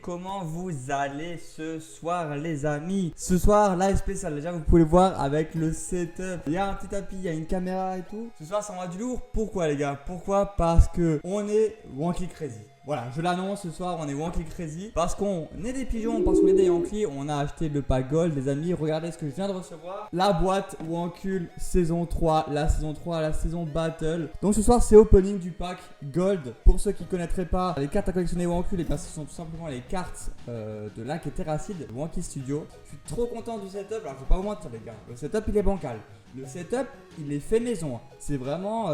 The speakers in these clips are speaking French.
comment vous allez ce soir les amis? Ce soir live spécial, déjà vous pouvez le voir avec le setup. Il y a un petit tapis, il y a une caméra et tout. Ce soir ça envoie du lourd. Pourquoi les gars? Pourquoi? Parce que on est Wonky Crazy. Voilà, je l'annonce ce soir, on est Wonky Crazy. Parce qu'on est des pigeons, parce qu'on est des Yankees. On a acheté le pack Gold, les amis. Regardez ce que je viens de recevoir. La boîte Wankul saison 3, la saison Battle. Donc ce soir, c'est opening du pack Gold. Pour ceux qui ne connaîtraient pas les cartes à collectionner Wankul, et bien ce sont tout simplement les cartes de Link et Terracid, Wonky Studio. Je suis trop content du setup. Alors, je vais pas vous mentir, les gars. Le setup, il est bancal. Le setup, il est fait maison. C'est vraiment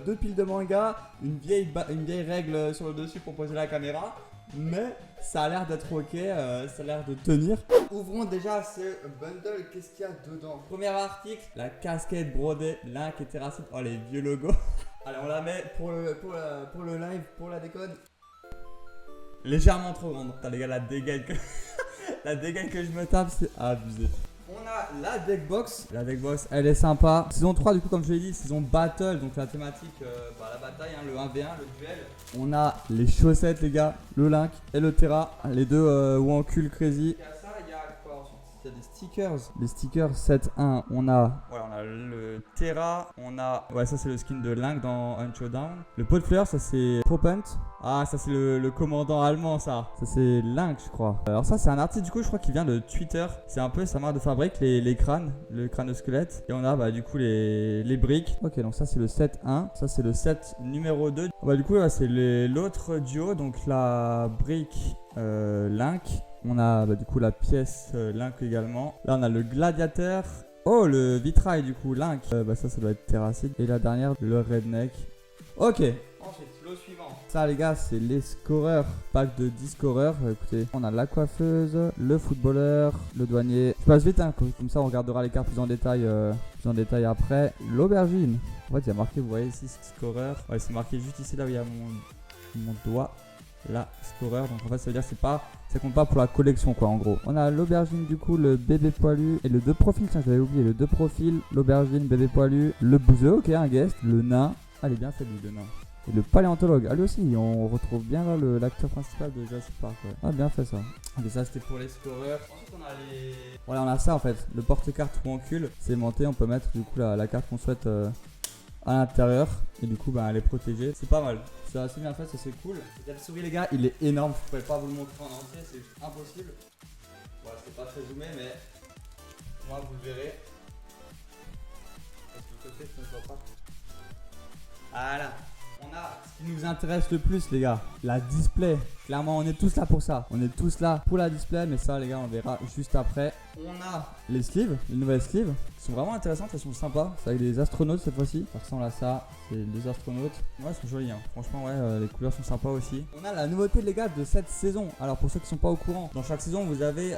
deux piles de manga, une vieille règle sur le dessus pour poser la caméra. Mais ça a l'air d'être ok, ça a l'air de tenir. Ouvrons déjà ce bundle. Qu'est-ce qu'il y a dedans? Premier article, la casquette brodée Link et Terracid. Oh, les vieux logos. Allez, on la met pour le live, pour la déconne. Légèrement trop grande. Putain, les gars, la dégaine que, la dégaine que je me tape, c'est abusé. On a la deckbox. La deckbox, elle est sympa. Saison 3, du coup, comme je l'ai dit, saison Battle. Donc la thématique, la bataille, hein, le 1v1, le duel. On a les chaussettes, les gars. Le Link et le Terra. Les deux Wankul Crazy. Il y a ça, il y a quoi ensuite? Il y a des stickers. Les stickers 7-1. On a le Terra. On a. Ouais, ça, c'est le skin de Link dans Unshowdown. Le pot de fleurs, ça, c'est Propent. Ah, ça c'est le commandant allemand, ça. Ça c'est Link, je crois. Alors ça c'est un article du coup, je crois qu'il vient de Twitter. C'est un peu sa marque de fabrique, les crânes, le crâne de squelette. Et on a du coup les briques. Ok, donc ça c'est le set 1. Ça c'est le set numéro 2. Du coup là c'est l'autre duo. Donc la brique Link. On a du coup la pièce Link également. Là on a le gladiateur. Oh, le vitrail du coup Link. Ça doit être Terracid. Et la dernière, le redneck. Ok. Ensuite, le suivant. Ça les gars, c'est les scoreurs. Pack de 10 scoreurs. Écoutez, on a la coiffeuse, le footballeur, le douanier. Je passe vite, hein, comme ça on regardera les cartes plus en détail après. L'aubergine. En fait, il y a marqué, vous voyez ici, scoreur. Ouais, c'est marqué juste ici, là où il y a mon doigt. Là, scoreur. Donc en fait, ça veut dire que ça compte pas pour la collection, quoi, en gros. On a l'aubergine, du coup, le bébé poilu et le 2 profils. Tiens, j'avais oublié le 2 profils. L'aubergine, bébé poilu, le bouseux, ok, un guest, le nain. Ah, il est bien fait, lui, le nain. Et le paléontologue, ah lui aussi, on retrouve bien là l'acteur principal de Jurassic Park. Ouais. Ah, bien fait ça. Et ça c'était pour les scoreurs. Ensuite on a les... Voilà, on a ça en fait, le porte-carte Wankul, c'est aimanté, on peut mettre du coup la carte qu'on souhaite à l'intérieur. Et du coup elle est protégée, c'est pas mal. C'est assez bien fait, ça c'est cool. Le souris les gars, il est énorme, je pourrais pas vous le montrer en entier, c'est juste impossible. Voilà, c'est pas très zoomé mais moi vous le verrez. Parce que le côté je ne vois pas. Voilà. On a ce qui nous intéresse le plus les gars, la display. Clairement on est tous là pour ça. On est tous là pour la display, mais ça les gars on verra juste après. On a les sleeves, les nouvelles sleeves qui sont vraiment intéressantes, elles sont sympas. C'est avec des astronautes cette fois-ci. Ça ressemble à ça, c'est les deux astronautes. Ouais, elles sont jolies hein. Franchement ouais, les couleurs sont sympas aussi. On a la nouveauté les gars de cette saison. Alors pour ceux qui sont pas au courant, dans chaque saison vous avez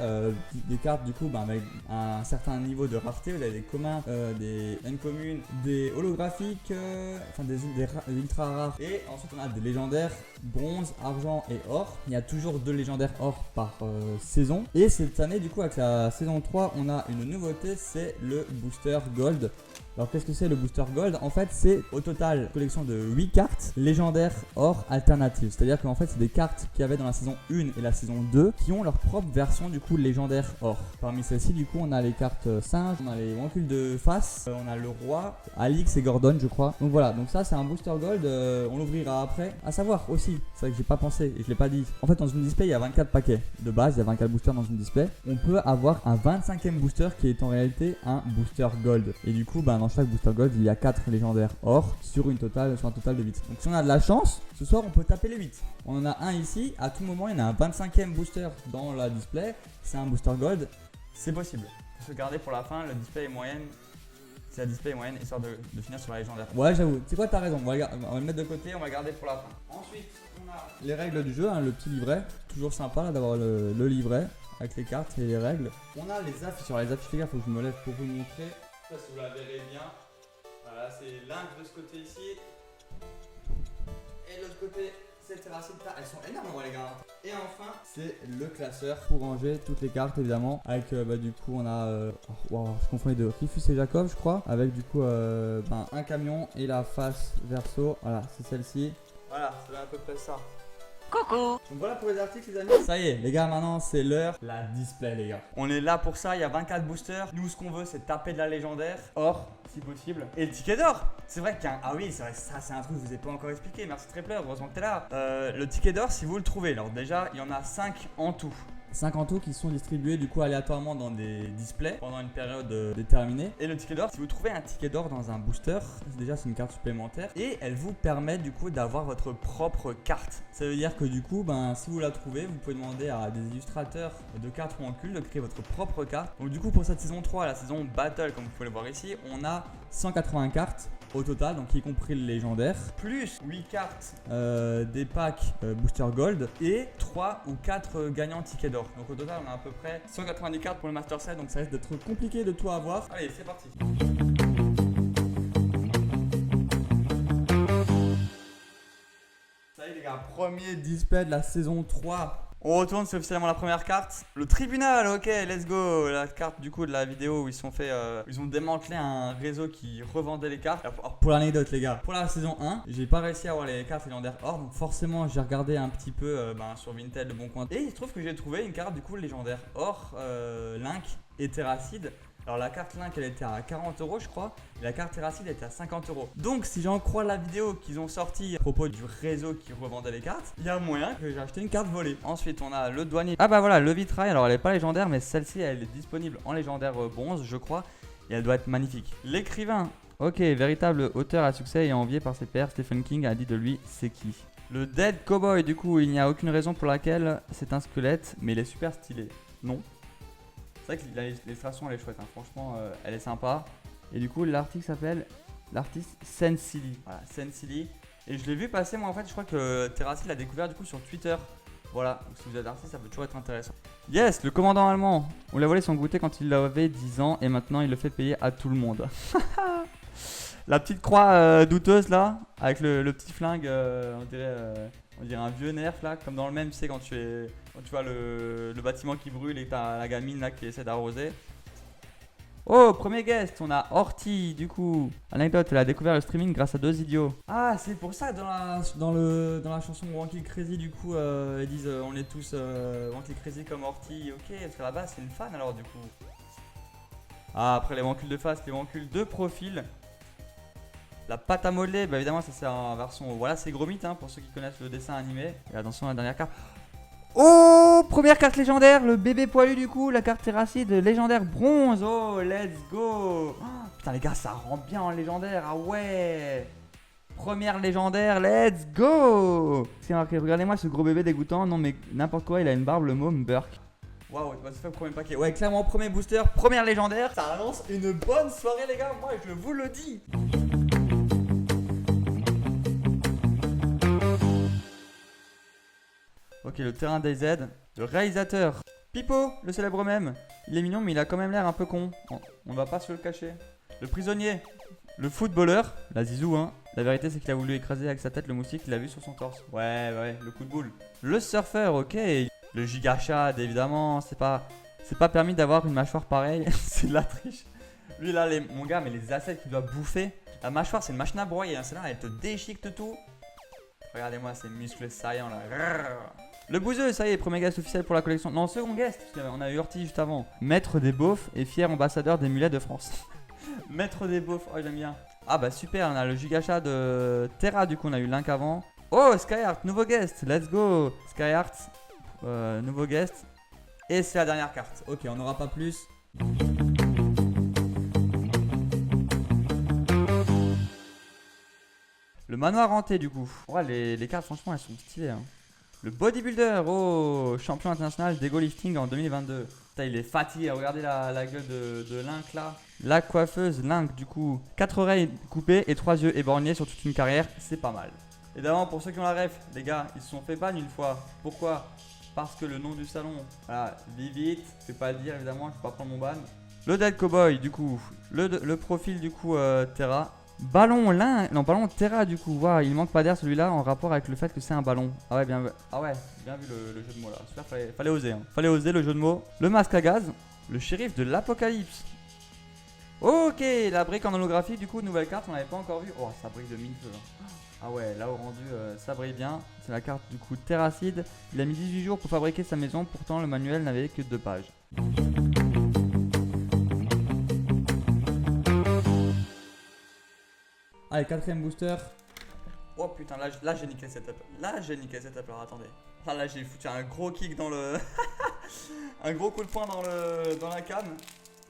des cartes du coup avec un certain niveau de rareté. Vous avez des communs, des uncommons, des holographiques, des ultra rares. Et ensuite on a des légendaires bronze, argent et or. Il y a toujours 2 légendaires or par saison. Et cette année du coup avec la saison 3 on a une nouveauté, c'est le booster gold. Alors qu'est-ce que c'est le booster gold? En fait c'est au total collection de 8 cartes légendaires or alternatives. C'est à dire qu'en fait c'est des cartes qu'il y avait dans la saison 1 et la saison 2 qui ont leur propre version du coup légendaire or. Parmi celles-ci du coup on a les cartes singes, on a les Wankul de face, on a le roi, Alix et Gordon je crois. Donc voilà, donc ça c'est un booster gold, on l'ouvrira après. À savoir aussi, c'est vrai que j'ai pas pensé et je l'ai pas dit. En fait dans une display il y a 24 paquets. De base il y a 24 boosters dans une display. On peut avoir un 25e booster qui est en réalité un booster gold. Et du coup dans chaque booster gold il y a 4 légendaires or sur un total de 8. Donc si on a de la chance, ce soir on peut taper les 8. On en a un ici, à tout moment il y en a un 25e booster dans la display. C'est un booster gold, c'est possible. Il faut se garder pour la fin, le display est moyenne. C'est la display est moyenne histoire de finir sur la légendaire. Ouais j'avoue, c'est quoi t'as raison, on va le mettre de côté, on va garder pour la fin. Ensuite on a les règles du jeu, hein, le petit livret. Toujours sympa là d'avoir le livret avec les cartes et les règles. On a les affiches, sur les affiches les gars, faut que je me lève pour vous montrer. Ça, si vous la verrez bien, voilà, c'est Link de ce côté ici. Et de l'autre côté, c'est Terracid. Elles sont énormes, les gars. Et enfin, c'est le classeur pour ranger toutes les cartes, évidemment. Avec, du coup, on a. Je confonds les deux. Rifus et Jacob, je crois. Avec, du coup, un camion et la face verso. Voilà, c'est celle-ci. Voilà, c'est à peu près ça. Coucou. Donc voilà pour les articles les amis. Ça y est les gars, maintenant c'est l'heure la display les gars. On est là pour ça, il y a 24 boosters. Nous ce qu'on veut c'est taper de la légendaire, or si possible. Et le ticket d'or. C'est vrai qu'il y a un... Ah oui c'est vrai, ça c'est un truc que je vous ai pas encore expliqué. Merci Trepler, heureusement que t'es là. Le ticket d'or si vous le trouvez, alors déjà il y en a 5 en tout. 5 en tout qui sont distribués du coup aléatoirement dans des displays pendant une période déterminée. Et le ticket d'or, si vous trouvez un ticket d'or dans un booster, déjà c'est une carte supplémentaire et elle vous permet du coup d'avoir votre propre carte. Ça veut dire que du coup, si vous la trouvez, vous pouvez demander à des illustrateurs de cartes roncules de créer votre propre carte. Donc du coup pour cette saison 3, la saison Battle comme vous pouvez le voir ici, on a 180 cartes au total, donc y compris le légendaire, plus 8 cartes des packs Booster Gold et 3 ou 4 gagnants tickets d'or. Donc au total on a à peu près 190 cartes pour le Master Set, donc ça risque d'être compliqué de tout avoir. Allez c'est parti. Ça y est les gars, premier display de la saison 3. On retourne, c'est officiellement la première carte. Le tribunal, ok, let's go. La carte du coup de la vidéo où ils ont démantelé un réseau qui revendait les cartes. Alors, pour l'anecdote les gars, pour la saison 1, j'ai pas réussi à avoir les cartes légendaires or. Donc forcément j'ai regardé un petit peu sur Vinted, le bon coin. Et il se trouve que j'ai trouvé une carte du coup légendaire or, Link et Terracide. Alors la carte Link elle était à 40 € je crois, et la carte Terracide était à 50 €. Donc si j'en crois la vidéo qu'ils ont sorti à propos du réseau qui revendait les cartes, il y a moyen que j'ai acheté une carte volée. Ensuite on a le douanier. Ah bah voilà, le vitrail, alors elle est pas légendaire mais celle-ci elle est disponible en légendaire bronze je crois, et elle doit être magnifique. L'écrivain, ok, véritable auteur à succès et envié par ses pairs, Stephen King a dit de lui c'est qui. Le Dead Cowboy du coup il n'y a aucune raison pour laquelle c'est un squelette mais il est super stylé. Non. C'est vrai que l'illustration elle est chouette, hein. Franchement elle est sympa. Et du coup l'article s'appelle l'artiste Sensili. Voilà, Sensili. Et je l'ai vu passer moi en fait, je crois que Terracide l'a découvert du coup sur Twitter. Voilà, donc si vous êtes artiste ça peut toujours être intéressant. Yes, le commandant allemand. On lui a volé son goûter quand il avait 10 ans et maintenant il le fait payer à tout le monde. La petite croix douteuse là, avec le petit flingue, on dirait un vieux nerf là, comme dans le même, tu sais, quand tu vois le bâtiment qui brûle et t'as la gamine là qui essaie d'arroser. Oh, premier guest, on a Horty du coup. Anecdote, elle a découvert le streaming grâce à 2 idiots. Ah, c'est pour ça dans la chanson Wanky Crazy du coup, ils disent on est tous Wanky Crazy comme Horty. Ok, parce qu'à la base c'est une fan alors du coup. Ah, après les wancules de face, les wancules de profil. La pâte à modeler, bah évidemment ça c'est en version, voilà c'est Gromit hein, pour ceux qui connaissent le dessin animé. Et attention à la dernière carte. Oh, première carte légendaire, le bébé poilu du coup, la carte Terracide légendaire bronze. Oh, let's go. Oh, putain les gars ça rend bien en légendaire, ah ouais. Première légendaire, let's go. C'est marqué, regardez-moi ce gros bébé dégoûtant, non mais n'importe quoi, il a une barbe, le môme Burke. Waouh, ça fait le premier paquet. Ouais, clairement premier booster, première légendaire. Ça annonce une bonne soirée les gars, moi je vous le dis. Ok, le terrain DayZ, le réalisateur Pipo, le célèbre mème. Il est mignon mais il a quand même l'air un peu con. On va pas se le cacher. Le prisonnier, le footballeur, la zizou hein. La vérité c'est qu'il a voulu écraser avec sa tête le moustique qu'il a vu sur son torse. Ouais, le coup de boule. Le surfeur, ok. Le gigachad évidemment, c'est pas permis d'avoir une mâchoire pareille, c'est de la triche. Lui là, mon gars, mais les assets qu'il doit bouffer. La mâchoire c'est une machine à broyer, hein. Celle-là elle te déchiquette tout. Regardez-moi ces muscles saillants là. Le bouseux, ça y est, premier guest officiel pour la collection. Non, second guest, parce qu'on a eu Horty juste avant. Maître des beaufs et fier ambassadeur des mulets de France. Maître des beaufs, oh j'aime bien. Ah bah super, on a le gigachat de Terra, du coup on a eu Link avant. Oh, Skyheart, nouveau guest, let's go. Skyheart, nouveau guest. Et c'est la dernière carte. Ok, on n'aura pas plus. Le manoir hanté du coup. Ouais, les cartes franchement elles sont stylées hein. Le bodybuilder, oh, champion international d'ego lifting en 2022. Putain, il est fatigué, regardez la gueule de Link là. La coiffeuse Link du coup, 4 oreilles coupées et 3 yeux éborgnés sur toute une carrière, c'est pas mal. Évidemment pour ceux qui ont la ref, les gars, ils se sont fait ban une fois. Pourquoi? Parce que le nom du salon, voilà, Vivid, je vais pas le dire évidemment, je vais pas prendre mon ban. Le Dead Cowboy du coup, le profil du coup Terra. Ballon ballon Terra du coup, wow, il manque pas d'air celui-là en rapport avec le fait que c'est un ballon. Ah ouais, bien vu le jeu de mots là, super, fallait oser hein. Fallait oser le jeu de mots. Le masque à gaz, le shérif de l'apocalypse. Ok, la brique en holographie du coup, nouvelle carte, on l'avait pas encore vu. Oh, ça brique de mille feux. Ah ouais, là au rendu, ça brille bien. C'est la carte du coup Terracide. Il a mis 18 jours pour fabriquer sa maison, pourtant le manuel n'avait que 2 pages. Allez, quatrième booster. Oh putain, là j'ai niqué cette up. Là j'ai niqué cette up, alors attendez. Ah, là j'ai foutu un gros kick dans le... un gros coup de poing dans la cam.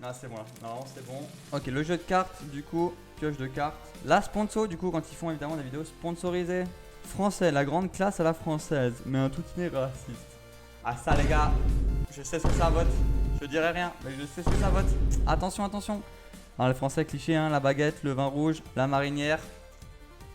Non, c'est bon là, non c'est bon. Ok, le jeu de cartes du coup, pioche de cartes. La sponsor du coup quand ils font évidemment des vidéos sponsorisées. Français, la grande classe à la française, mais un tout-iné raciste. Ah ça les gars, je sais ce que ça vote. Je dirai rien, mais je sais ce que ça vote. Attention, attention. Alors les français clichés, hein, la baguette, le vin rouge, la marinière.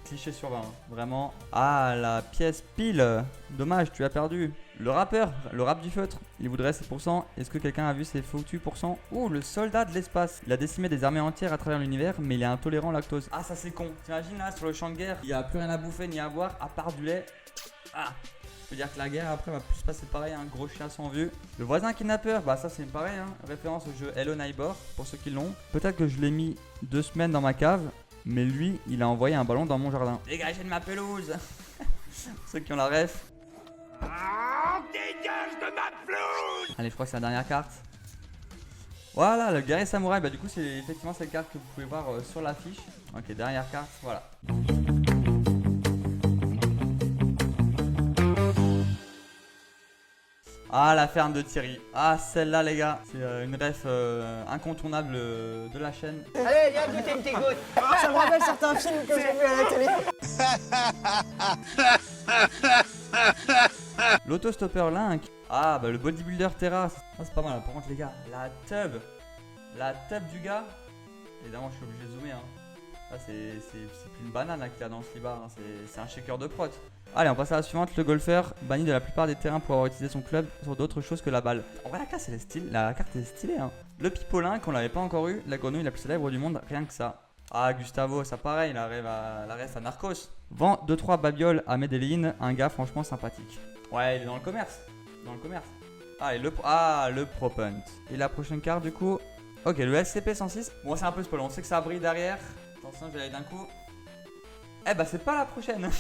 Cliché sur 20, vraiment. Ah, la pièce pile. Dommage, tu as perdu. Le rappeur, le rap du feutre, il voudrait 7%. Est-ce que quelqu'un a vu ses foutus pourcents? Oh, le soldat de l'espace. Il a décimé des armées entières à travers l'univers, mais il est intolérant au lactose. Ah, ça c'est con. T'imagines là, sur le champ de guerre, il n'y a plus rien à bouffer ni à boire, à part du lait. Ah, je veux dire que la guerre après va plus se passer pareil, un gros chien sans vue. Le voisin kidnappeur, bah ça c'est pareil, hein. Référence au jeu Hello Neighbor, pour ceux qui l'ont. Peut-être que je l'ai mis 2 semaines dans ma cave. Mais lui, il a envoyé un ballon dans mon jardin. Dégagez de ma pelouse. Ceux qui ont la ref. Dégage de ma pelouse. Allez, je crois que c'est la dernière carte. Voilà, le guerrier samouraï. Bah du coup, c'est effectivement cette carte que vous pouvez voir sur l'affiche. Ok, dernière carte, voilà. Ah, la ferme de Thierry. Ah, celle-là, les gars, c'est une ref incontournable de la chaîne. Allez, viens goûter une petite goutte. Ça me rappelle certains films que j'ai vus à la télé. L'autostopper Link. Ah, bah le bodybuilder terrasse. Ah, c'est pas mal. Par contre, les gars, la tub du gars. Évidemment, je suis obligé de zoomer. Hein. Là, c'est plus une banane qu'il a dans ce libar. Hein. C'est un shaker de prot. Allez, on passe à la suivante. Le golfeur banni de la plupart des terrains pour avoir utilisé son club sur d'autres choses que la balle. En vrai, la carte est stylée. Hein. Le pipolin, qu'on l'avait pas encore eu. La grenouille la plus célèbre du monde, rien que ça. Ah, Gustavo, ça pareil, la ref à Narcos. Vend 2-3 babioles à Medellin, un gars franchement sympathique. Ouais, il est dans le commerce. Ah, le Pro Punt. Et la prochaine carte, du coup. Ok, le SCP-106. Bon, c'est un peu spoil, on sait que ça brille derrière. Attention, je vais aller d'un coup. Eh bah, c'est pas la prochaine.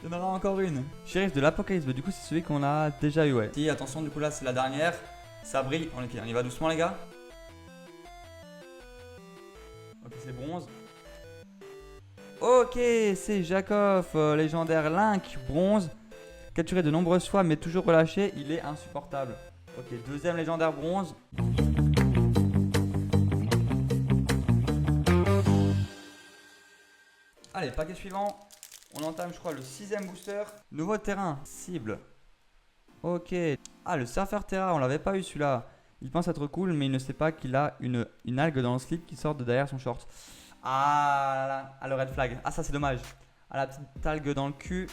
Il y en aura encore une. Shérif de l'Apocalypse, du coup, c'est celui qu'on a déjà eu, ouais. Si, attention, du coup, là, c'est la dernière. Ça brille. On y va doucement, les gars. Ok, c'est bronze. Ok, c'est Jakov, légendaire Link, bronze. Capturé de nombreuses fois, mais toujours relâché, il est insupportable. Ok, deuxième légendaire bronze. Allez, paquet suivant. On entame, je crois, le 6ème booster. Nouveau terrain, cible. Ok. Ah, le surfeur Terra, on l'avait pas eu celui-là. Il pense être cool, mais il ne sait pas qu'il a une algue dans le slip qui sort de derrière son short. Ah là là, ah, le red flag. Ah, ça c'est dommage. Ah, la petite algue dans le cul.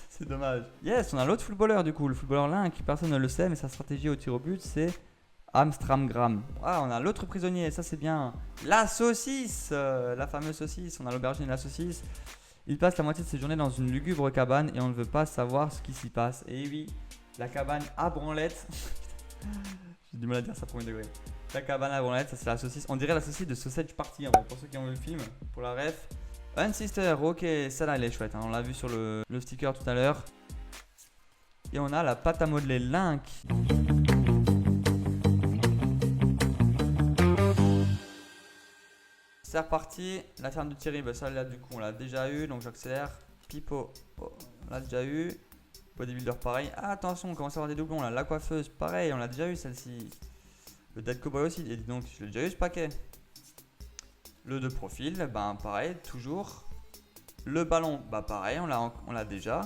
C'est dommage. Yes, on a l'autre footballeur du coup. Le footballeur Link, personne ne le sait, mais sa stratégie au tir au but, c'est Amstramgram. Ah, on a l'autre prisonnier, ça c'est bien. La saucisse, la fameuse saucisse. On a l'aubergine et la saucisse. Il passe la moitié de ses journées dans une lugubre cabane et on ne veut pas savoir ce qui s'y passe. Et oui, la cabane à branlette. J'ai du mal à dire ça pour 1 degré. La cabane à branlette, ça c'est la saucisse. On dirait la saucisse de Sausage Party en vrai, pour ceux qui ont vu le film. Pour la ref. Unsister, ok, celle-là elle est chouette. Hein. On l'a vu sur le sticker tout à l'heure. Et on a la pâte à modeler Link. C'est reparti. La ferme de Thierry, bah ça là du coup on l'a déjà eu, donc j'accélère. Pipo, oh, on l'a déjà eu. Bodybuilder pareil. Ah, attention, on commence à avoir des doublons là. La coiffeuse, pareil, on l'a déjà eu celle-ci. Le Dead Cowboy aussi, et donc je l'ai déjà eu ce paquet. Le de profil, ben pareil, toujours. Le ballon, bah pareil, on l'a déjà.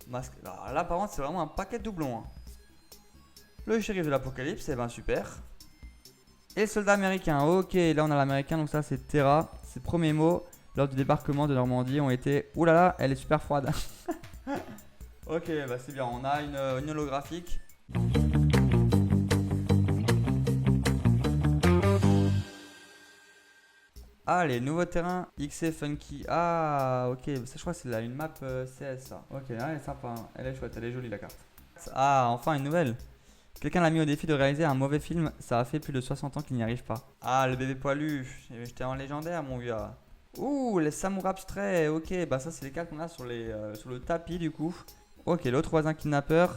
Masque, alors là par contre c'est vraiment un paquet de doublons. Hein. Le shérif de l'Apocalypse, et ben super. Et le soldat américain, ok, là on a l'américain, donc ça c'est Terra. Ses premiers mots lors du débarquement de Normandie ont été « Oulala, elle est super froide ». Ok, bah c'est bien, on a une holographique. Ah, les nouveaux terrains XC Funky. Ah, ok, ça je crois que c'est là une map CS ça. Ok, là, elle est sympa, hein. Elle est chouette, elle est jolie la carte. Ah, enfin une nouvelle. Quelqu'un l'a mis au défi de réaliser un mauvais film, ça a fait plus de 60 ans qu'il n'y arrive pas. Ah, le bébé poilu, j'étais en légendaire mon gars. Ouh, les samouraïs abstraits, ok, bah ça c'est les cartes qu'on a sur, sur le tapis du coup. Ok, l'autre voisin kidnappeur.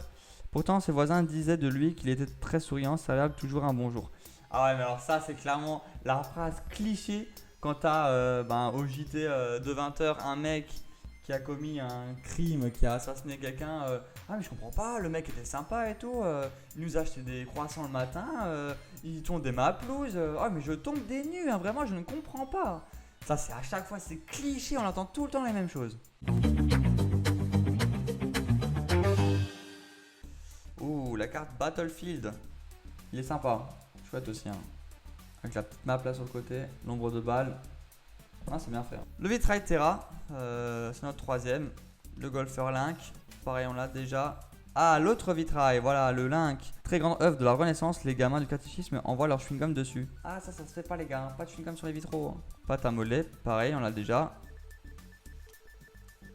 Pourtant ses voisins disaient de lui qu'il était très souriant, serviable, toujours un bonjour. Ah ouais, mais alors ça c'est clairement la phrase cliché quand t'as au JT de 20h un mec qui a commis un crime, qui a assassiné quelqu'un. Ah mais je comprends pas, le mec était sympa et tout, il nous a acheté des croissants le matin, il tondait ma pelouse, ah mais je tombe des nues, hein, vraiment je ne comprends pas. Ça c'est à chaque fois, c'est cliché, on entend tout le temps les mêmes choses. Ouh, la carte Battlefield, il est sympa, chouette aussi hein. Avec la petite map là sur le côté, nombre de balles. Ah, c'est bien fait. Le vitrail Terra, c'est notre troisième. Le golfeur Link, pareil on l'a déjà. Ah, l'autre vitrail, voilà, le Link. Très grande œuvre de la Renaissance, les gamins du catéchisme envoient leur chewing-gum dessus. Ah, ça se fait pas les gars, pas de chewing-gum sur les vitraux. Pâte à modeler, pareil, on l'a déjà.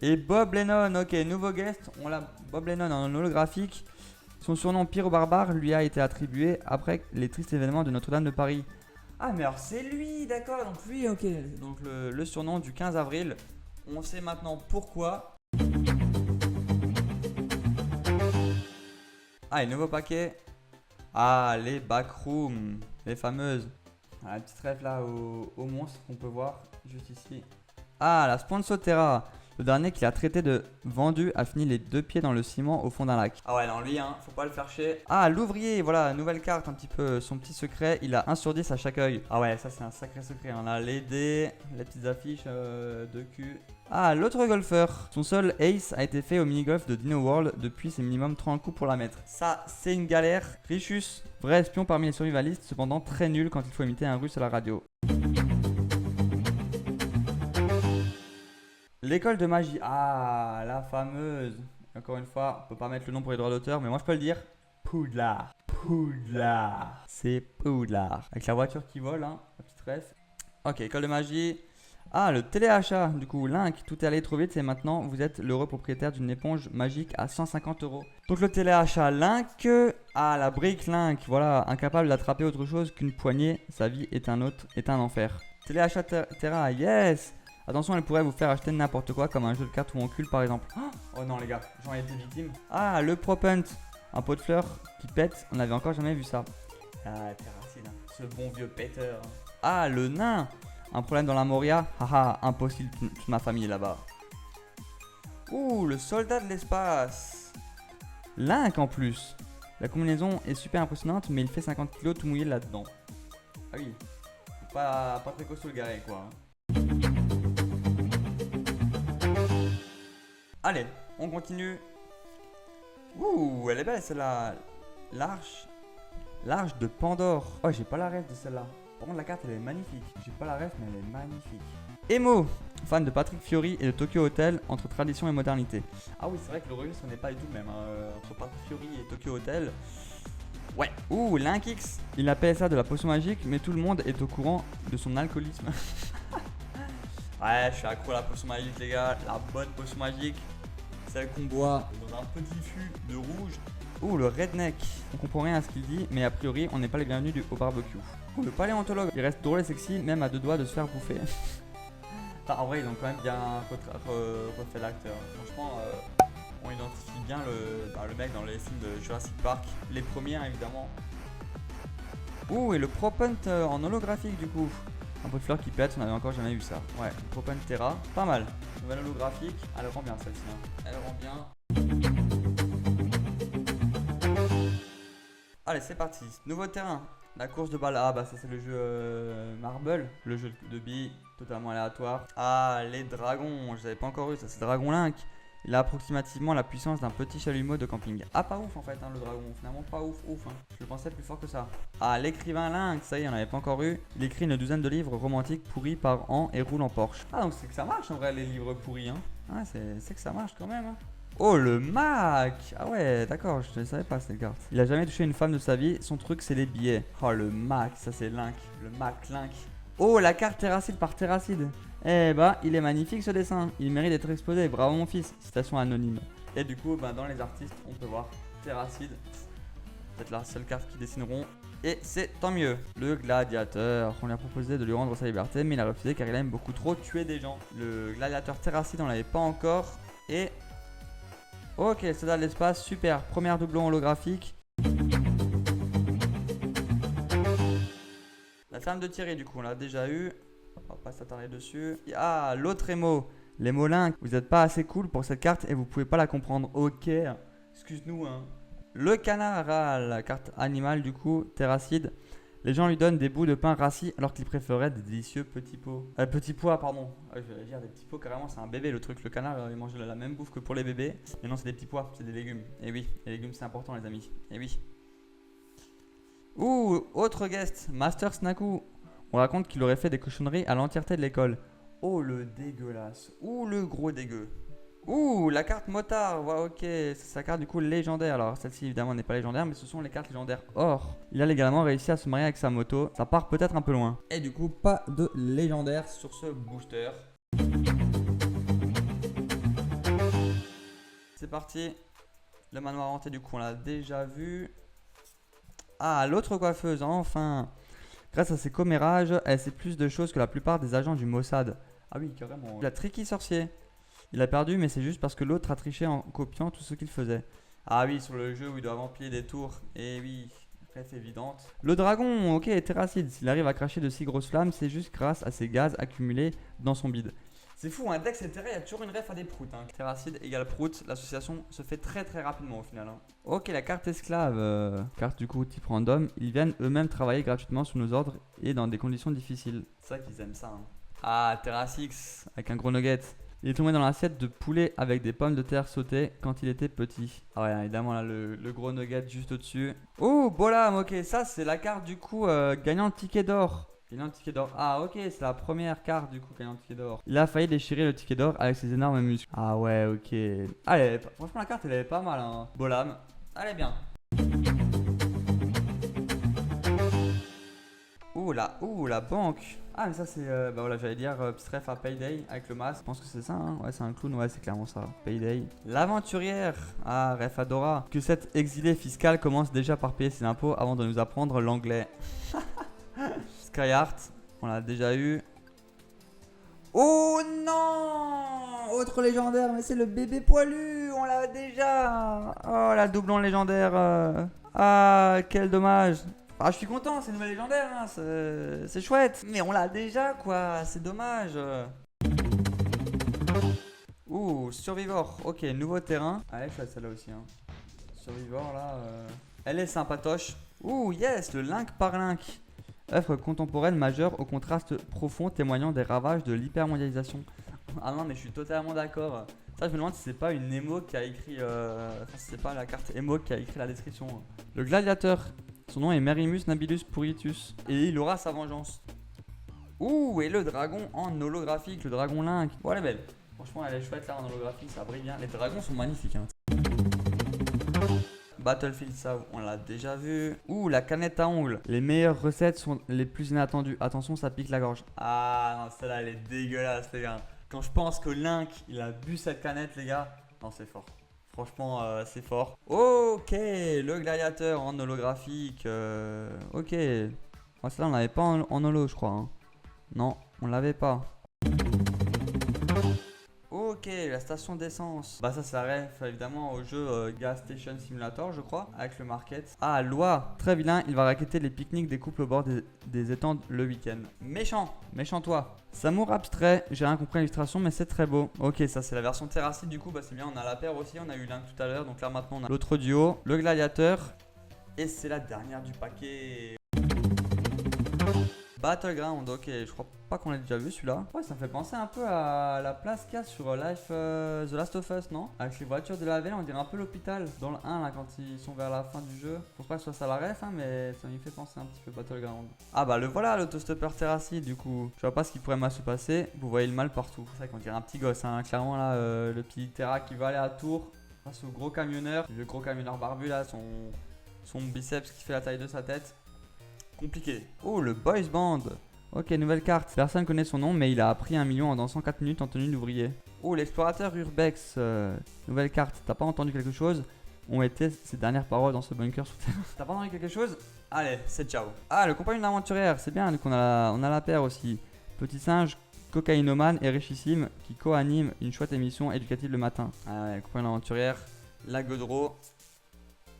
Et Bob Lennon, ok, nouveau guest, on l'a Bob Lennon en holographique. Son surnom Pyro-Barbare lui a été attribué après les tristes événements de Notre-Dame de Paris. Ah mais alors c'est lui, d'accord, donc lui, ok. Donc le surnom du 15 avril, on sait maintenant pourquoi. Ah, et nouveau paquet. Ah, les backrooms, les fameuses. Ah, la petite rêve là au monstre qu'on peut voir juste ici. Ah, la Sponsotera. Le dernier qui a traité de vendu a fini les 2 pieds dans le ciment au fond d'un lac. Ah ouais, non, lui, hein, faut pas le faire chier. Ah, l'ouvrier, voilà, nouvelle carte, un petit peu son petit secret. Il a 1 sur 10 à chaque œil. Ah ouais, ça c'est un sacré secret. On a les dés, les petites affiches de cul. Ah, l'autre golfeur. Son seul ace a été fait au mini-golf de Dino World. Depuis, c'est minimum 30 coups pour la mettre. Ça, c'est une galère. Richus, vrai espion parmi les survivalistes, cependant très nul quand il faut imiter un russe à la radio. L'école de magie, ah la fameuse. Encore une fois, on peut pas mettre le nom pour les droits d'auteur, mais moi je peux le dire. Poudlard, Poudlard, c'est Poudlard. Avec la voiture qui vole, hein, la petite ref. Ok, école de magie. Ah, le téléachat, du coup, Link, tout est allé trop vite, c'est maintenant, vous êtes l'heureux propriétaire d'une éponge magique à 150 €. Donc le téléachat Link, ah la brique Link, voilà, incapable d'attraper autre chose qu'une poignée, sa vie est un enfer. Téléachat Terra, yes. Attention, elle pourrait vous faire acheter n'importe quoi, comme un jeu de cartes ou en cul par exemple. Oh non les gars, j'en ai été victime. Ah, le Propent, un pot de fleurs qui pète, on n'avait encore jamais vu ça. Ah, Terracine, ce bon vieux péteur. Ah, le nain, un problème dans la Moria. Haha, impossible, toute ma famille est là-bas. Ouh, le soldat de l'espace. Link en plus. La combinaison est super impressionnante, mais il fait 50 kg tout mouillé là-dedans. Ah oui, pas très costaud le garé quoi. Allez, on continue. Ouh, elle est belle celle-là. L'arche de Pandore. Oh, j'ai pas la rêve de celle-là. Par contre, la carte elle est magnifique. J'ai pas la rêve, mais elle est magnifique. Emo, fan de Patrick Fiori et de Tokyo Hotel, entre tradition et modernité. Ah oui, c'est vrai que le registre n'est pas du tout le même entre Patrick Fiori et Tokyo Hotel. Ouais. Ouh, Link X. Il a PSA de la potion magique, mais tout le monde est au courant de son alcoolisme. Ouais, je suis accro à la potion magique, les gars. La bonne potion magique. Celle qu'on boit dans un petit fût de rouge. Ouh, le redneck. On comprend rien à ce qu'il dit, mais a priori, on n'est pas les bienvenus au barbecue. Ouh, le paléontologue. Il reste drôle et sexy, même à 2 doigts de se faire bouffer. Enfin, en vrai, ils ont quand même bien refait l'acteur. Franchement, on identifie bien le mec dans les films de Jurassic Park. Les premiers, hein, évidemment. Ouh, et le Propent en holographique, du coup. Un pot de fleurs qui pète, on n'avait encore jamais vu ça. Ouais, Propent Terra, pas mal. Nouvelle holographique, elle rend bien celle-ci. Hein. Elle rend bien. Allez, c'est parti. Nouveau terrain. La course de balle. Ah, bah ça c'est le jeu Marble. Le jeu de billes totalement aléatoire. Ah, les dragons. Je l'avais pas encore eu, ça c'est Dragon Link. Il a approximativement la puissance d'un petit chalumeau de camping. Ah, pas ouf en fait, hein, le dragon. Finalement, pas ouf. Hein. Je le pensais plus fort que ça. Ah, l'écrivain Link, ça y est, on n'avait pas encore eu. Il écrit une 12aine de livres romantiques pourris par an et roule en Porsche. Ah, donc c'est que ça marche en vrai, les livres pourris. Hein. Ah, c'est que ça marche quand même. Hein. Oh, le Mac. Ah ouais, d'accord, je ne savais pas cette carte. Il a jamais touché une femme de sa vie. Son truc, c'est les billets. Oh, le Mac, ça c'est Link. Le Mac Link. Oh, la carte Terracide par Terracide. Eh bah, il est magnifique ce dessin. Il mérite d'être exposé. Bravo mon fils. Citation anonyme. Et du coup, dans les artistes, on peut voir Terracide. Peut-être la seule carte qu'ils dessineront. Et c'est tant mieux. Le gladiateur, on lui a proposé de lui rendre sa liberté, mais il a refusé car il aime beaucoup trop tuer des gens. Le gladiateur terracide, on l'avait pas encore. Et... ok, soldat de l'espace, super. Première doublon holographique. La ferme de Thierry, du coup, on l'a déjà eu. On va pas s'attarder dessus. Ah, l'autre émo. Les molins, vous n'êtes pas assez cool pour cette carte et vous pouvez pas la comprendre. Ok, excuse-nous, hein. Le canard, ah, la carte animale, du coup, terracide. Les gens lui donnent des bouts de pain rassis alors qu'il préférait des délicieux petits pois. Petits pois, pardon. Je vais dire des petits pois, carrément, c'est un bébé le truc. Le canard, il mange la même bouffe que pour les bébés. Mais non, c'est des petits pois, c'est des légumes. Et oui, les légumes, c'est important, les amis. Et oui. Ouh, autre guest, Master Snaku. On raconte qu'il aurait fait des cochonneries à l'entièreté de l'école. Oh, le dégueulasse. Ouh, le gros dégueu. Ouh, la carte motard. Ouais, ok, c'est sa carte du coup légendaire. Alors, celle-ci évidemment n'est pas légendaire, mais ce sont les cartes légendaires or. Il a également réussi à se marier avec sa moto. Ça part peut-être un peu loin. Et du coup, pas de légendaire sur ce booster. C'est parti. Le manoir hanté, du coup, on l'a déjà vu. Ah, l'autre coiffeuse, enfin. Grâce à ses commérages, elle sait plus de choses que la plupart des agents du Mossad. Ah oui, carrément. Il a tricky sorcier. Il a perdu, mais c'est juste parce que l'autre a triché en copiant tout ce qu'il faisait. Ah oui, sur le jeu où il doit remplir des tours. Et oui, reste évidente. Le dragon, ok, terracide. S'il arrive à cracher de si grosses flammes, c'est juste grâce à ces gaz accumulés dans son bide. C'est fou, un Dex et Terra, il y a toujours une ref à des proutes. Hein. Terracide égale prout, l'association se fait très très rapidement au final. Hein. Ok, la carte esclave, carte du coup type random. Ils viennent eux-mêmes travailler gratuitement sous nos ordres et dans des conditions difficiles. C'est vrai qu'ils aiment ça. Hein. Ah, Terracix, avec un gros nugget. Il est tombé dans l'assiette de poulet avec des pommes de terre sautées quand il était petit. Ah ouais, évidemment là, le gros nugget juste au-dessus. Oh, Bolam, ok, ça c'est la carte du coup gagnant le ticket d'or. Gagnant le ticket d'or. Ah ok, c'est la première carte du coup gagnant le ticket d'or. Il a failli déchirer le ticket d'or avec ses énormes muscles. Ah ouais, ok. Allez, franchement la carte elle est pas mal hein. Bolam, elle est bien. Ouh la banque. Ah mais ça c'est, bah voilà j'allais dire Pstref à Payday avec le masque. Je pense que c'est ça hein. Ouais c'est un clown, ouais c'est clairement ça. Payday. L'aventurière. Ah Ref Adora. Que cette exilée fiscale commence déjà par payer ses impôts avant de nous apprendre l'anglais. Skyheart, on l'a déjà eu. Oh non! Autre légendaire, mais c'est le bébé poilu, on l'a déjà. Oh la doublon légendaire. Ah quel dommage. Ah je suis content, c'est une nouvelle légendaire, hein. C'est chouette. Mais on l'a déjà quoi, c'est dommage. Ouh, Survivor, ok, nouveau terrain. Allez, chouette celle-là aussi. Hein. Survivor là, elle est sympatoche. Ouh yes, le Link par Link. Œuvre contemporaine majeure au contraste profond témoignant des ravages de l'hypermondialisation. Ah non mais je suis totalement d'accord. Ça je me demande si c'est pas une émo qui a écrit... Enfin si c'est pas la carte émo qui a écrit la description. Le gladiateur. Son nom est Merimus Nabilus Puritus. Et il aura sa vengeance. Ouh et le dragon en holographique, le dragon Link. Oh elle est belle. Franchement elle est chouette là en holographique, ça brille bien. Les dragons sont magnifiques hein. Battlefield, ça on l'a déjà vu. Ouh, la canette à ongles. Les meilleures recettes sont les plus inattendues. Attention, ça pique la gorge. Ah non, celle-là elle est dégueulasse, les gars. Quand je pense que Link il a bu cette canette, les gars, non, c'est fort. Franchement, c'est fort. Ok, le gladiateur en holographique. Ok. Oh, celle-là on l'avait pas en holo, je crois. Hein. Non, on l'avait pas. Ok, la station d'essence. Bah ça c'est la ref évidemment au jeu Gas Station Simulator je crois, avec le market. Ah loi, très vilain, il va raqueter les pique-niques des couples au bord des étangs le week-end. Méchant, méchant toi. Samour abstrait, j'ai rien compris à l'illustration mais c'est très beau. Ok, ça c'est la version terracide du coup, bah c'est bien, on a la paire aussi, on a eu Link tout à l'heure. Donc là maintenant on a l'autre duo, le gladiateur. Et c'est la dernière du paquet. Battleground, ok, je crois pas qu'on l'ait déjà vu celui-là. Ouais, ça me fait penser un peu à la place qu'il y a sur Life The Last of Us, non? Avec les voitures de la veille, on dirait un peu l'hôpital dans le 1 là quand ils sont vers la fin du jeu. Je pense pas que ce soit ça la ref, hein, mais ça me fait penser un petit peu Battleground. Ah bah le voilà, l'autostopper terracide du coup. Je vois pas ce qui pourrait mal se passer, vous voyez le mal partout. C'est vrai qu'on dirait un petit gosse, hein, clairement là, le petit Terra qui va aller à Tours face au gros camionneur. Le gros camionneur barbu là, son biceps qui fait la taille de sa tête. Compliqué. Oh, le Boys Band. Ok, nouvelle carte. Personne connaît son nom, mais il a appris 1 million en dansant 4 minutes en tenue d'ouvrier. Oh, l'explorateur Urbex. Nouvelle carte. T'as pas entendu quelque chose? ont été ses dernières paroles dans ce bunker sous terre. T'as pas entendu quelque chose? Allez, c'est ciao. Ah, le compagnon d'aventurière, c'est bien, on a la paire aussi. Petit singe, cocaïnomane et richissime qui co-anime une chouette émission éducative le matin. Ah ouais, le compagnon d'aventurière, la Godreau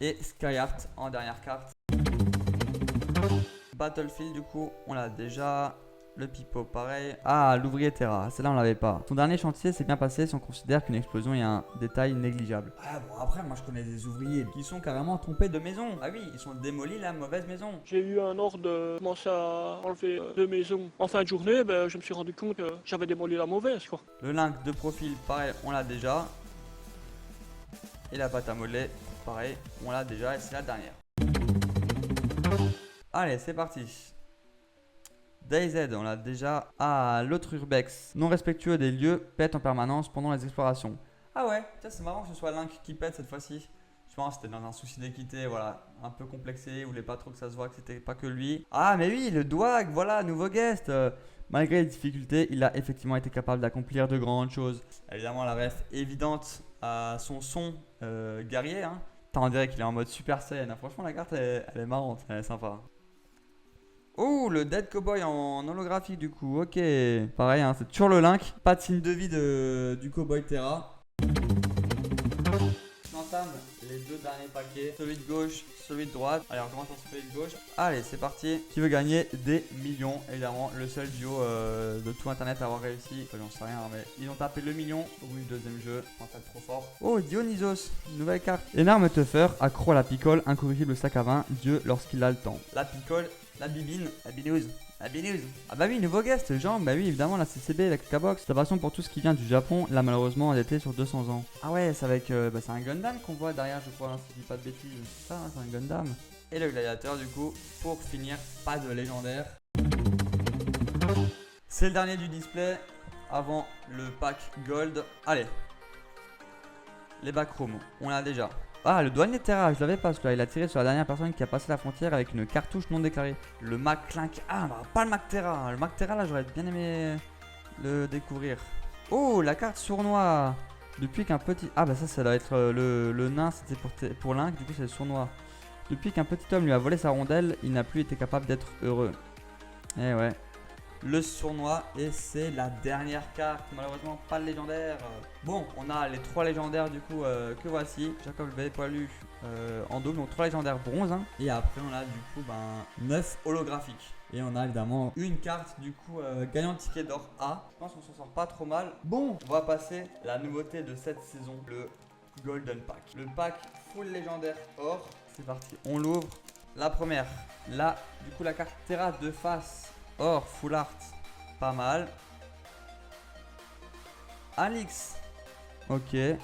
et Skyheart en dernière carte. Battlefield du coup, on l'a déjà. Le pipeau pareil. Ah, l'ouvrier Terra, celle-là on l'avait pas. Son dernier chantier s'est bien passé si on considère qu'une explosion est un détail négligeable. Ah bon, après moi je connais des ouvriers qui sont carrément trompés de maison. Ah oui, ils sont démolis la mauvaise maison. J'ai eu un ordre de commencer à enlever 2 maisons. En fin de journée, je me suis rendu compte que j'avais démoli la mauvaise, quoi. Le link de profil, pareil, on l'a déjà. Et la pâte à modeler, pareil, on l'a déjà et c'est la dernière. Allez, c'est parti. DayZ, on l'a déjà. Ah, l'autre Urbex, non respectueux des lieux, pète en permanence pendant les explorations. Ah ouais, tiens, c'est marrant que ce soit Link qui pète cette fois-ci. Je pense que c'était dans un souci d'équité, voilà, un peu complexé, il voulait pas trop que ça se voit que c'était pas que lui. Ah, mais oui, le Dwag, voilà, nouveau guest. Malgré les difficultés, il a effectivement été capable d'accomplir de grandes choses. Évidemment, la ref évidente à son son guerrier. Hein. On dirait qu'il est en mode Super Saiyan. Franchement, la carte, elle est marrante, elle est sympa. Oh, le Dead Cowboy en holographique du coup, ok. Pareil, hein, c'est toujours le link. Pas de signe de vie du Cowboy Terra. J'entame les deux derniers paquets. Celui de gauche, celui de droite. Allez, on commence par celui de gauche. Allez, c'est parti. Qui veut gagner des millions, évidemment. Le seul duo de tout internet à avoir réussi. Enfin, j'en sais rien, mais ils ont tapé le million au bout du deuxième jeu. Je pense être trop fort. Oh, Dionysos, nouvelle carte. Énorme teuffer, accro à la picole, incorrigible sac à vin, Dieu lorsqu'il a le temps. La picole. La bibine, la binouze, la binouze. Ah bah oui, nouveau guest, genre, bah oui, évidemment, la CCB, la Cacabox. Sa passion pour tout ce qui vient du Japon, là malheureusement, elle était sur 200 ans. Ah ouais, c'est avec, c'est un Gundam qu'on voit derrière, je crois, hein, si je dis pas de bêtises. C'est ça, hein, c'est un Gundam. Et le gladiateur, du coup, pour finir, pas de légendaire. C'est le dernier du display, avant le pack Gold. Allez. Les backrooms, on l'a déjà. Ah, le douanier Terra, je l'avais pas celui-là. Il a tiré sur la dernière personne qui a passé la frontière avec une cartouche non déclarée. Le Mac Clink. Ah, bah, pas le Mac Terra. Le Mac Terra, là, j'aurais bien aimé le découvrir. Oh, la carte sournois. Depuis qu'un petit. Ah, bah, ça doit être le nain, c'était pour Link. Du coup, c'est le sournois. Depuis qu'un petit homme lui a volé sa rondelle, il n'a plus été capable d'être heureux. Eh ouais. Le sournois et c'est la dernière carte, malheureusement pas le légendaire. Bon, on a les 3 légendaires du coup que voici. Jacob V poilu en double, donc 3 légendaires bronze. Hein. Et après on a du coup 9 holographiques. Et on a évidemment une carte du coup gagnant de ticket d'or A. Je pense qu'on s'en sort pas trop mal. Bon, on va passer la nouveauté de cette saison, le Golden Pack. Le pack full légendaire or. C'est parti, on l'ouvre. La première, là du coup la carte Terra de face. Or, full art, pas mal. Alix, ok. Ouais,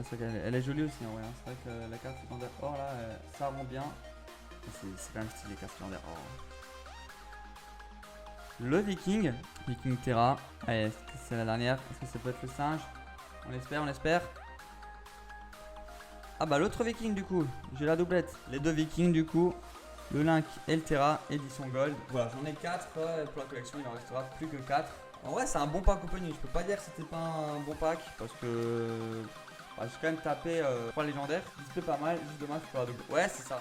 c'est vrai elle est jolie aussi en vrai. Hein. C'est vrai que la carte légendaire or là, ça rend bien. C'est quand même stylé, carte légendaire or. Le Viking, Viking Terra. Allez, c'est la dernière. Est-ce que ça peut être le singe? On espère, on espère. Ah bah l'autre Viking du coup, j'ai la doublette. Les deux Vikings du coup. Le Link et le Terra, édition Gold. Voilà, j'en ai 4 pour la collection, il en restera plus que 4. En vrai, c'est un bon pack opening. Je peux pas dire que c'était pas un bon pack parce que j'ai quand même tapé 3 légendaires. Display pas mal, juste dommage pour la double. Ouais, c'est ça.